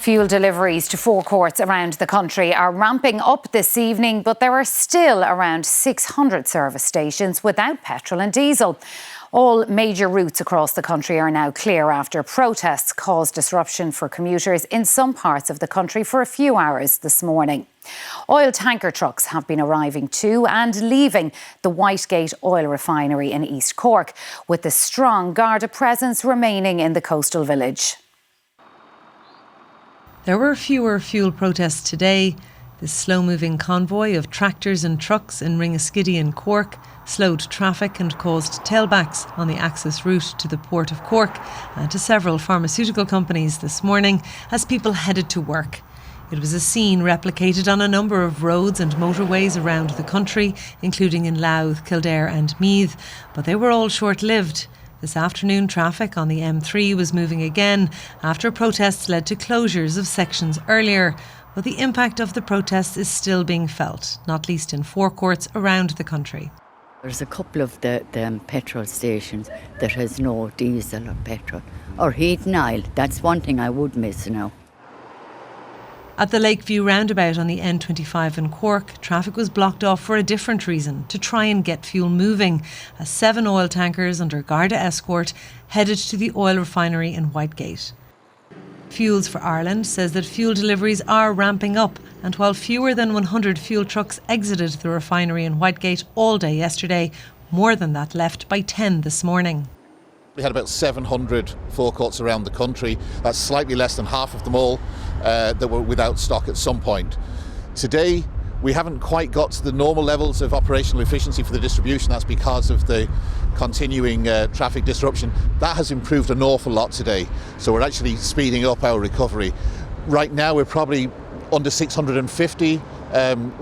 Fuel deliveries to forecourts around the country are ramping up this evening, but there are still around 600 service stations without petrol and diesel. All major routes across the country are now clear after protests caused disruption for commuters in some parts of the country for a few hours this morning. Oil tanker trucks have been arriving to and leaving the Whitegate oil refinery in East Cork, with the strong Garda presence remaining in the coastal village. There were fewer fuel protests today. This slow-moving convoy of tractors and trucks in Ringaskiddy and Cork slowed traffic and caused tailbacks on the access route to the port of Cork and to several pharmaceutical companies this morning as people headed to work. It was a scene replicated on a number of roads and motorways around the country, including in Louth, Kildare and Meath, but they were all short-lived. This afternoon, traffic on the M3 was moving again after protests led to closures of sections earlier. But the impact of the protests is still being felt, not least in forecourts around the country. There's a couple of the petrol stations that has no diesel or petrol or heat and oil. That's one thing I would miss now. At the Lakeview roundabout on the N25 in Cork, traffic was blocked off for a different reason, to try and get fuel moving, as 7 oil tankers under Garda escort headed to the oil refinery in Whitegate. Fuels for Ireland says that fuel deliveries are ramping up, and while fewer than 100 fuel trucks exited the refinery in Whitegate all day yesterday, more than that left by 10 this morning. We had about 700 forecourts around the country. That's slightly less than half of them all that were without stock at some point. Today, we haven't quite got to the normal levels of operational efficiency for the distribution. That's because of the continuing traffic disruption. That has improved an awful lot today. So we're actually speeding up our recovery. Right now, we're probably under 650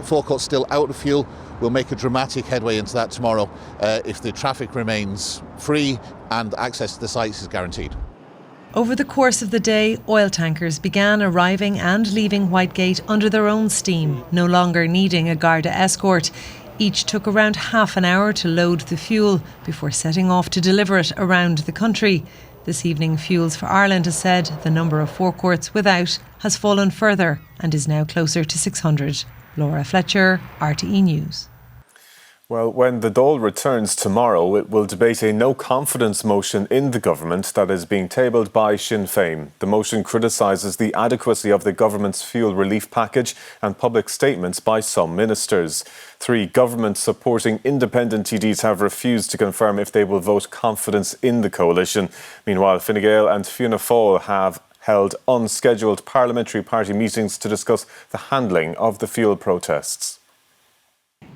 forecourts still out of fuel. We'll make a dramatic headway into that tomorrow if the traffic remains free and access to the sites is guaranteed. Over the course of the day, oil tankers began arriving and leaving Whitegate under their own steam, no longer needing a Garda escort. Each took around half an hour to load the fuel before setting off to deliver it around the country. This evening, Fuels for Ireland has said the number of forecourts without has fallen further and is now closer to 600. Laura Fletcher, RTE News. Well, when the Dáil returns tomorrow, it will debate a no-confidence motion in the government that is being tabled by Sinn Féin. The motion criticises the adequacy of the government's fuel relief package and public statements by some ministers. 3 government-supporting independent TDs have refused to confirm if they will vote confidence in the coalition. Meanwhile, Fine Gael and Fianna Fáil have held unscheduled parliamentary party meetings to discuss the handling of the fuel protests.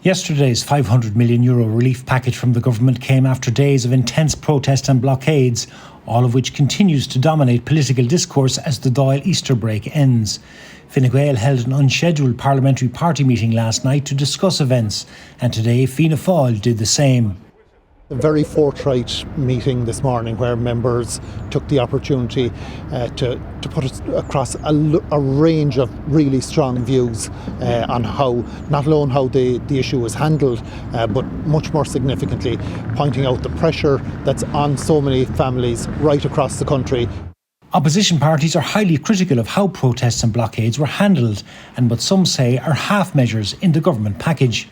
Yesterday's €500 million relief package from the government came after days of intense protest and blockades, all of which continues to dominate political discourse as the Dáil Easter break ends. Fine Gael held an unscheduled parliamentary party meeting last night to discuss events, and today Fianna Fáil did the same. A very forthright meeting this morning where members took the opportunity to put across a range of really strong views on how, not alone how the issue was handled, but much more significantly pointing out the pressure that's on so many families right across the country. Opposition parties are highly critical of how protests and blockades were handled and what some say are half measures in the government package.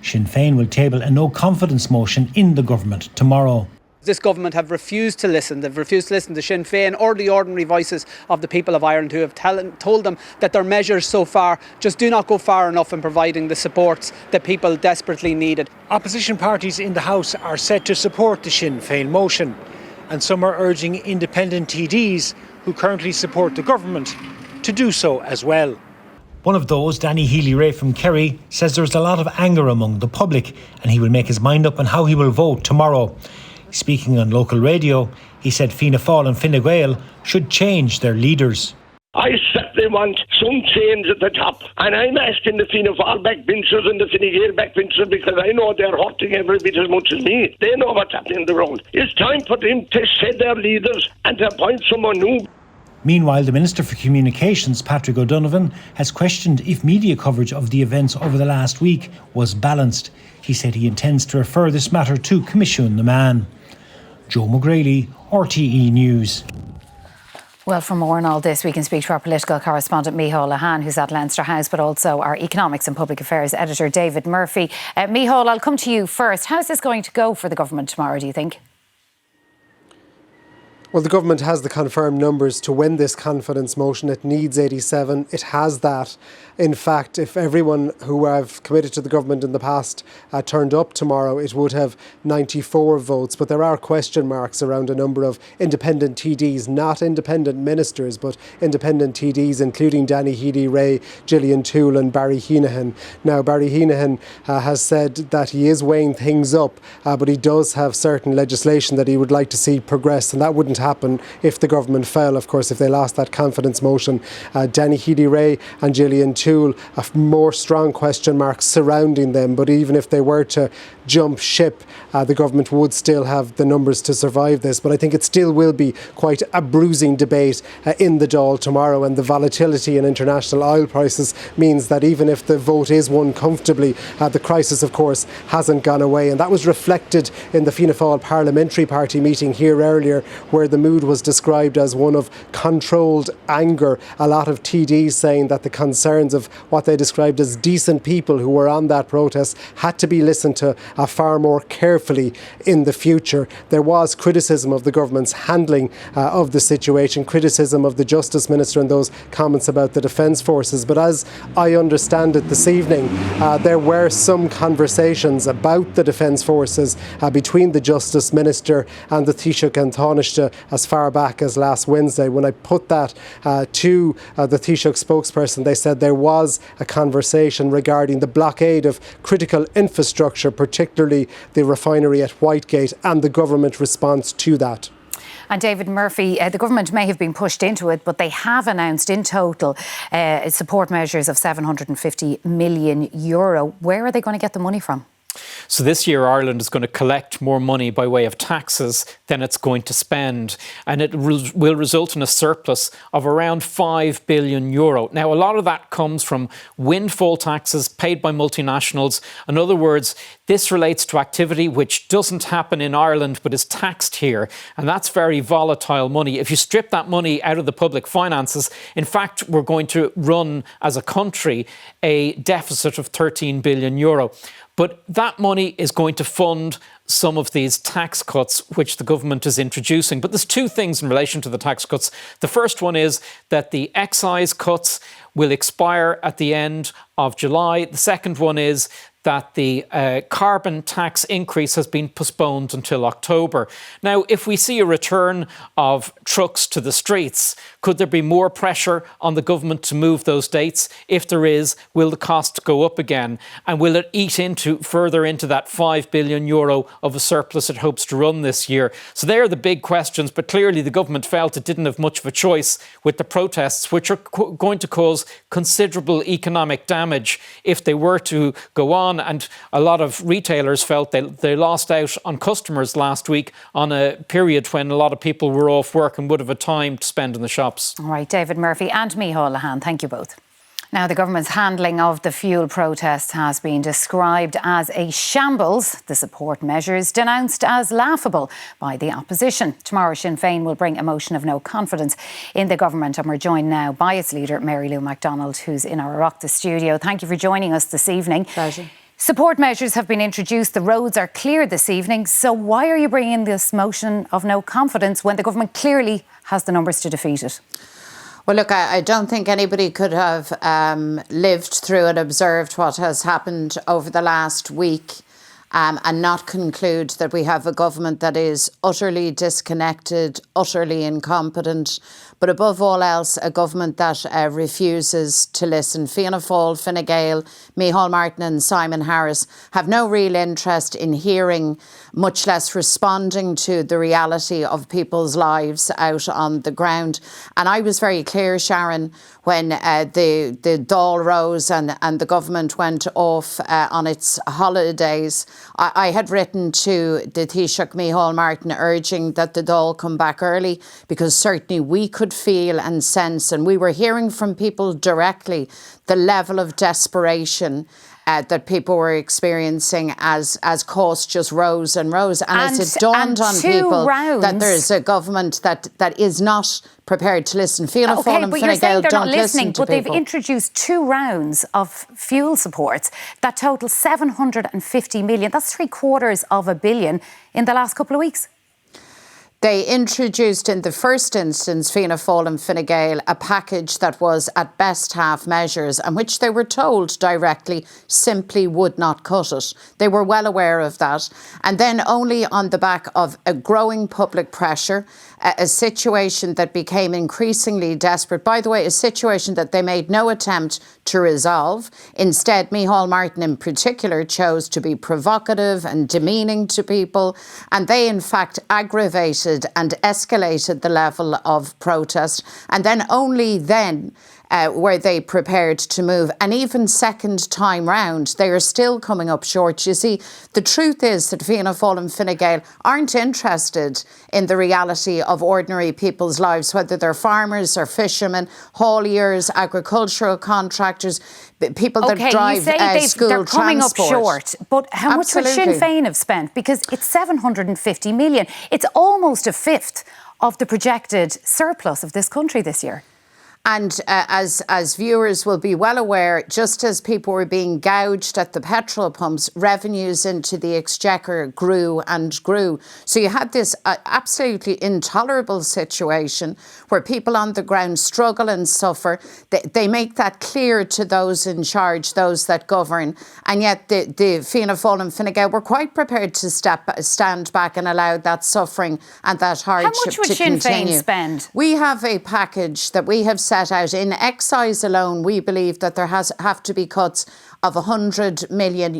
Sinn Féin will table a no-confidence motion in the government tomorrow. This government have refused to listen. They've refused to listen to Sinn Féin or the ordinary voices of the people of Ireland who have told them that their measures so far just do not go far enough in providing the supports that people desperately needed. Opposition parties in the House are set to support the Sinn Féin motion, and some are urging independent TDs who currently support the government to do so as well. One of those, Danny Healy-Rae from Kerry, says there's a lot of anger among the public and he will make his mind up on how he will vote tomorrow. Speaking on local radio, he said Fianna Fáil and Fine Gael should change their leaders. I certainly want some change at the top, and I'm asking the Fianna Fáil backbenchers and the Fine Gael backbenchers because I know they're hurting every bit as much as me. They know what's happening in the road. It's time for them to shed their leaders and to appoint someone new. Meanwhile, the Minister for Communications, Patrick O'Donovan, has questioned if media coverage of the events over the last week was balanced. He said he intends to refer this matter to Commission the Man. Joe McGrady, RTE News. Well, for more on all this, we can speak to our political correspondent, Micheál Lehane, who's at Leinster House, but also our economics and public affairs editor, David Murphy. Micheál, I'll come to you first. How's this going to go for the government tomorrow, do you think? Well, the government has the confirmed numbers to win this confidence motion. It needs 87. It has that. In fact, if everyone who have committed to the government in the past turned up tomorrow, it would have 94 votes. But there are question marks around a number of independent TDs, not independent ministers, but independent TDs, including Danny Healy-Rae, Gillian Toole and Barry Heenahan. Now, Barry Heenahan has said that he is weighing things up, but he does have certain legislation that he would like to see progress, and that wouldn't happen if the government fell, of course, if they lost that confidence motion. Danny Healy-Rae and Gillian Toole, a more strong question marks surrounding them, but even if they were to jump ship, the government would still have the numbers to survive this. But I think it still will be quite a bruising debate in the Dáil tomorrow, and the volatility in international oil prices means that even if the vote is won comfortably, the crisis, of course, hasn't gone away. And that was reflected in the Fianna Fáil Parliamentary Party meeting here earlier, where the mood was described as one of controlled anger. A lot of TDs saying that the concerns of what they described as decent people who were on that protest had to be listened to far more carefully in the future. There was criticism of the government's handling of the situation, criticism of the Justice Minister and those comments about the Defence Forces. But as I understand it this evening, there were some conversations about the Defence Forces between the Justice Minister and the Taoiseach and Taoiseach as far back as last Wednesday. When I put that to the Taoiseach spokesperson, they said there was a conversation regarding the blockade of critical infrastructure, particularly the refinery at Whitegate, and the government response to that. And David Murphy, the government may have been pushed into it, but they have announced in total support measures of €750 million. Where are they going to get the money from? So this year Ireland is going to collect more money by way of taxes than it's going to spend, and it will result in a surplus of around €5 billion. Now, a lot of that comes from windfall taxes paid by multinationals. In other words, this relates to activity which doesn't happen in Ireland but is taxed here, and that's very volatile money. If you strip that money out of the public finances, in fact, we're going to run as a country a deficit of €13 billion. But that money is going to fund some of these tax cuts which the government is introducing. But there's two things in relation to the tax cuts. The first one is that the excise cuts will expire at the end of July. The second one is that the carbon tax increase has been postponed until October. Now, if we see a return of trucks to the streets, could there be more pressure on the government to move those dates? If there is, will the cost go up again? And will it eat further into that €5 billion of a surplus it hopes to run this year? So they are the big questions, but clearly the government felt it didn't have much of a choice with the protests, which are going to cause considerable economic damage if they were to go on. And a lot of retailers felt they lost out on customers last week on a period when a lot of people were off work and would have had time to spend in the shops. All right, David Murphy and Micheál Lehane, thank you both. Now, the government's handling of the fuel protests has been described as a shambles, the support measures denounced as laughable by the opposition. Tomorrow, Sinn Féin will bring a motion of no confidence in the government, and we're joined now by its leader, Mary Lou McDonald, who's in our Oireachtas studio. Thank you for joining us this evening. Pleasure. Support measures have been introduced. The roads are clear this evening. So why are you bringing this motion of no confidence when the government clearly has the numbers to defeat it? Well, look, I don't think anybody could have lived through and observed what has happened over the last week and not conclude that we have a government that is utterly disconnected, utterly incompetent, but above all else, a government that refuses to listen. Fianna Fáil, Fine Gael, Micheál Martin and Simon Harris have no real interest in hearing, much less responding to the reality of people's lives out on the ground. And I was very clear, Sharon, when the Dáil rose and the government went off on its holidays. I had written to the Taoiseach Micheál Martin urging that the Dáil come back early, because certainly we could could feel and sense, and we were hearing from people directly the level of desperation that people were experiencing as costs just rose and rose. And as it dawned on people that there's a government that is not prepared to listen. Fianna Fáil and Fine Gael don't listen to but people. They've introduced 2 rounds of fuel supports that total 750 million. That's 750 million in the last couple of weeks. They introduced in the first instance, Fianna Fáil and Fine Gael, a package that was at best half measures and which they were told directly simply would not cut it. They were well aware of that. And then only on the back of a growing public pressure, a situation that became increasingly desperate. By the way, a situation that they made no attempt to resolve. Instead, Micheál Martin in particular chose to be provocative and demeaning to people. And they, in fact, aggravated and escalated the level of protest. And then only then were they prepared to move. And even second time round, they are still coming up short. You see, the truth is that Fianna Fáil and Fine Gael aren't interested in the reality of ordinary people's lives, whether they're farmers or fishermen, hauliers, agricultural contractors, people that drive school they're coming transport. up short, but how much would Sinn Féin have spent? Because it's 750 million. It's almost a fifth of the projected surplus of this country this year. And as viewers will be well aware, just as people were being gouged at the petrol pumps, revenues into the exchequer grew and grew. So you had this absolutely intolerable situation where people on the ground struggle and suffer. They make that clear to those in charge, those that govern. And yet the Fianna Fáil and Fine Gael were quite prepared to stand back and allow that suffering and that hardship to continue. How much would Sinn Féin spend? We have a package that we have set out. In excise alone, we believe that there have to be cuts of €100 million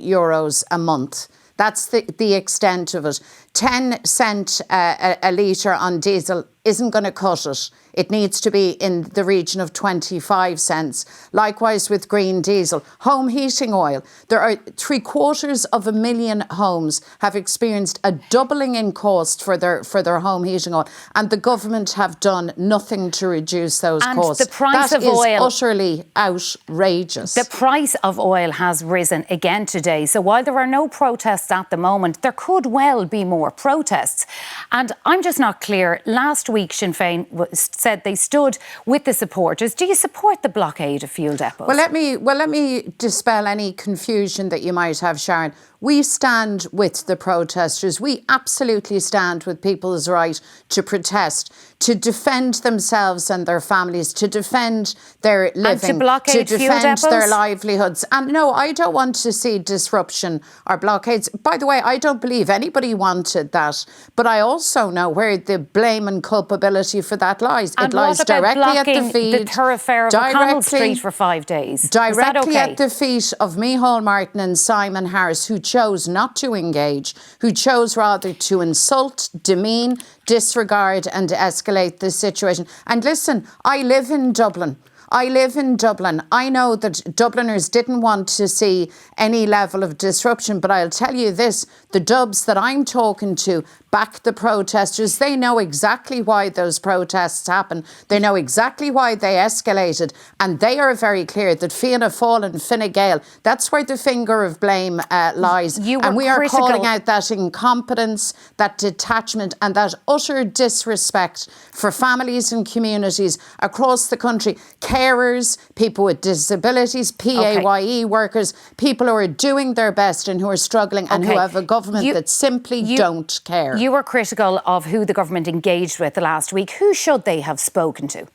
a month. That's the extent of it. 10 cent a litre on diesel isn't going to cut it. It needs to be in the region of 25 cents. Likewise with green diesel. Home heating oil. There are 750,000 homes have experienced a doubling in cost for their home heating oil. And the government have done nothing to reduce those costs. The price of oil is utterly outrageous. The price of oil has risen again today. So while there are no protests at the moment, there could well be more protests. And I'm just not clear. Last week, Sinn Féin said they stood with the supporters. Do you support the blockade of fuel depots? Well, let me dispel any confusion that you might have, Sharon. We stand with the protesters. We absolutely stand with people's right to protest, to defend themselves and their families, to defend their living, and to blockade to fuel defend depots? their livelihoods. And no, I don't want to see disruption or blockades. By the way, I don't believe anybody wanted that. But I also know where the blame and culpability for that lies. And it lies directly at the feet. the thoroughfare of O'Connell Street for 5 days. Directly at the feet of Micheál Martin and Simon Harris, who chose not to engage, who chose rather to insult, demean, disregard and escalate the situation. And listen, I live in Dublin. I know that Dubliners didn't want to see any level of disruption, but I'll tell you this, the Dubs that I'm talking to back the protesters. They know exactly why those protests happened. They know exactly why they escalated. And they are very clear that Fianna Fáil and Fine Gael, that's where the finger of blame lies. And we are calling out that incompetence, that detachment and that utter disrespect for families and communities across the country. Carers, people with disabilities, PAYE workers, people who are doing their best and who are struggling and who have a government that simply don't care. You were critical of who the government engaged with last week. Who should they have spoken to?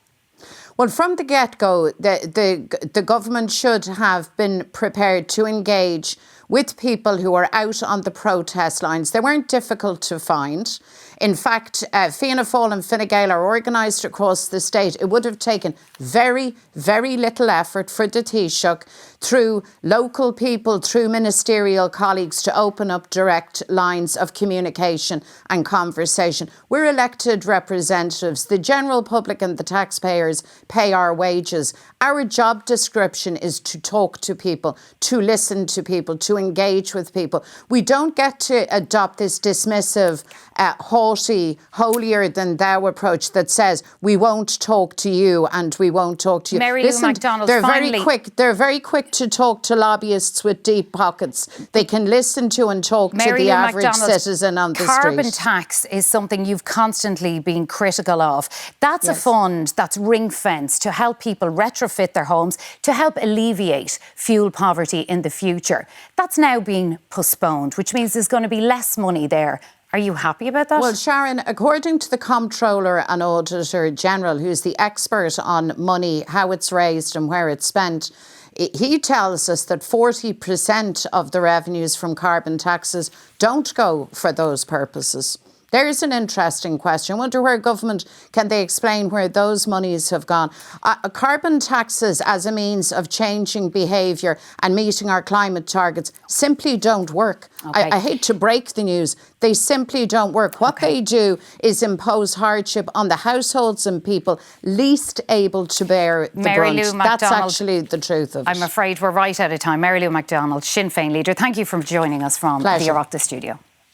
Well, from the get-go, the government should have been prepared to engage with people who are out on the protest lines. They weren't difficult to find. In fact, Fianna Fáil and Fine Gael are organised across the state. It would have taken very, very little effort for the Taoiseach, through local people, through ministerial colleagues, to open up direct lines of communication and conversation. We're elected representatives. The general public and the taxpayers pay our wages. Our job description is to talk to people, to listen to people, to engage with people. We don't get to adopt this dismissive, haughty, holier-than-thou approach that says we won't talk to you and we won't talk to you. Mary Lou McDonald, they're finally, very quick. They're very quick to talk to lobbyists with deep pockets. They can listen to and talk to the average citizen on the street. Carbon tax is something you've constantly been critical of. That's a fund that's ring-fenced to help people retrofit their homes, to help alleviate fuel poverty in the future. That's now been postponed, which means there's going to be less money there. Are you happy about that? Well, Sharon, according to the Comptroller and Auditor General, who's the expert on money, how it's raised and where it's spent, he tells us that 40% of the revenues from carbon taxes don't go for those purposes. There's an interesting question. I wonder where government, can they explain where those monies have gone? Carbon taxes as a means of changing behaviour and meeting our climate targets simply don't work. Okay. I hate to break the news. They simply don't work. What they do is impose hardship on the households and people least able to bear the Mary brunt. Lou McDonald, that's actually the truth of it. I'm afraid we're right out of time. Mary Lou McDonald, Sinn Féin leader, thank you for joining us from the Oireachtas studio.